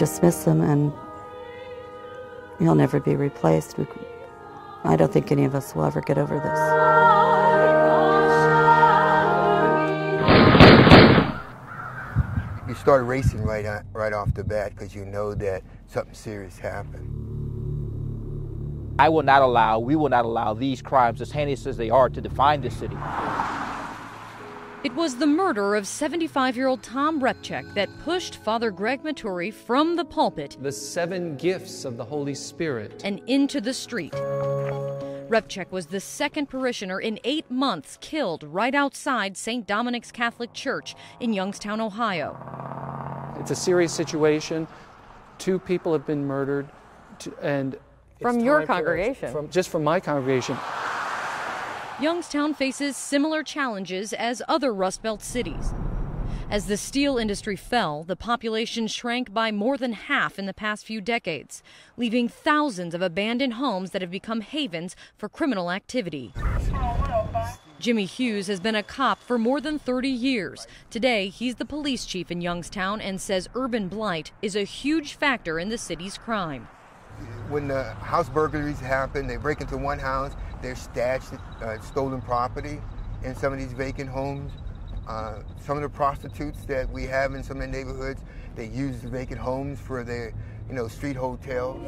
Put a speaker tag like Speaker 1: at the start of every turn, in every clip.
Speaker 1: just miss him, and he'll never be replaced. I don't think any of us will ever get over this.
Speaker 2: You start racing right off the bat because you know that something serious happened.
Speaker 3: We will not allow these crimes, as heinous as they are, to define this city.
Speaker 4: It was the murder of 75-year-old Tom Repchek that pushed Father Greg Maturi from the pulpit,
Speaker 5: the 7 gifts of the Holy Spirit,
Speaker 4: and into the street. Repchek was the second parishioner in 8 months killed right outside St. Dominic's Catholic Church in Youngstown, Ohio.
Speaker 5: It's a serious situation. 2 people have been murdered, and
Speaker 6: from your congregation?
Speaker 5: Just from my congregation.
Speaker 4: Youngstown faces similar challenges as other Rust Belt cities. As the steel industry fell, the population shrank by more than half in the past few decades, leaving thousands of abandoned homes that have become havens for criminal activity. Jimmy Hughes has been a cop for more than 30 years. Today, he's the police chief in Youngstown and says urban blight is a huge factor in the city's crime.
Speaker 2: When the house burglaries happen, they break into one house, they're stashed stolen property in some of these vacant homes. Some of the prostitutes that we have in some of the neighborhoods, they use the vacant homes for their, street hotels.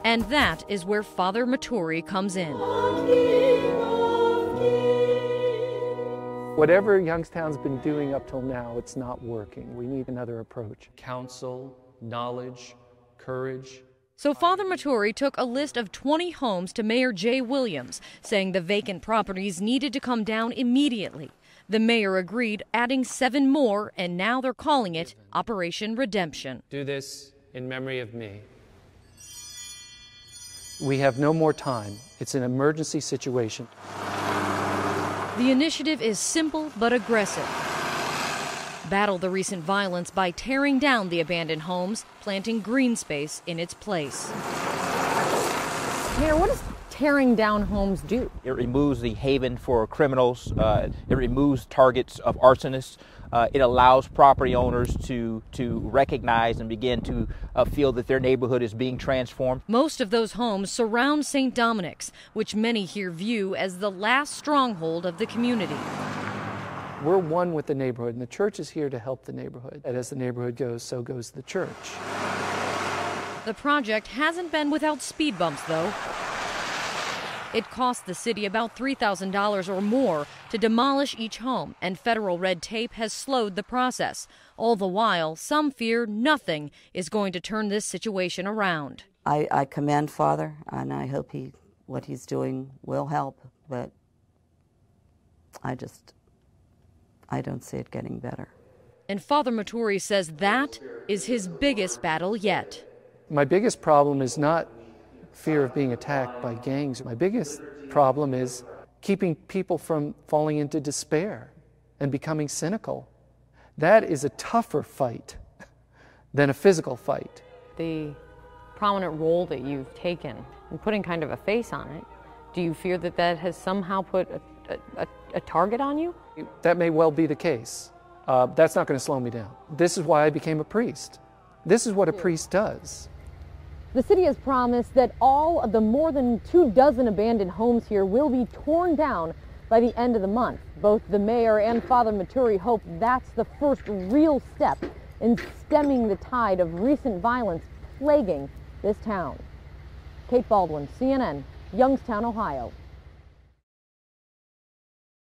Speaker 4: And that is where Father Maturi comes in.
Speaker 5: Whatever Youngstown's been doing up till now, it's not working. We need another approach. Counsel, knowledge, courage.
Speaker 4: So Father Maturi took a list of 20 homes to Mayor Jay Williams, saying the vacant properties needed to come down immediately. The mayor agreed, adding 7 more, and now they're calling it Operation Redemption.
Speaker 5: Do this in memory of me. We have no more time. It's an emergency situation.
Speaker 4: The initiative is simple but aggressive. Battle the recent violence by tearing down the abandoned homes, planting green space in its place.
Speaker 6: Mayor, what does tearing down homes do?
Speaker 3: It removes the haven for criminals. It removes targets of arsonists. It allows property owners to recognize and begin to feel that their neighborhood is being transformed.
Speaker 4: Most of those homes surround St. Dominic's, which many here view as the last stronghold of the community.
Speaker 5: We're one with the neighborhood, and the church is here to help the neighborhood. And as the neighborhood goes, so goes the church.
Speaker 4: The project hasn't been without speed bumps, though. It cost the city about $3,000 or more to demolish each home, and federal red tape has slowed the process. All the while, some fear nothing is going to turn this situation around.
Speaker 1: I commend Father, and I hope what he's doing will help, but I don't see it getting better.
Speaker 4: And Father Maturi says that is his biggest battle yet.
Speaker 5: My biggest problem is not fear of being attacked by gangs. My biggest problem is keeping people from falling into despair and becoming cynical. That is a tougher fight than a physical fight.
Speaker 6: The prominent role that you've taken and putting kind of a face on it, do you fear that that has somehow put a target on you?
Speaker 5: That may well be the case. That's not going to slow me down. This is why I became a priest. This is what a priest does.
Speaker 6: The city has promised that all of the more than 24 abandoned homes here will be torn down by the end of the month. Both the mayor and Father Maturi hope that's the first real step in stemming the tide of recent violence plaguing this town. Kate Baldwin, CNN, Youngstown, Ohio.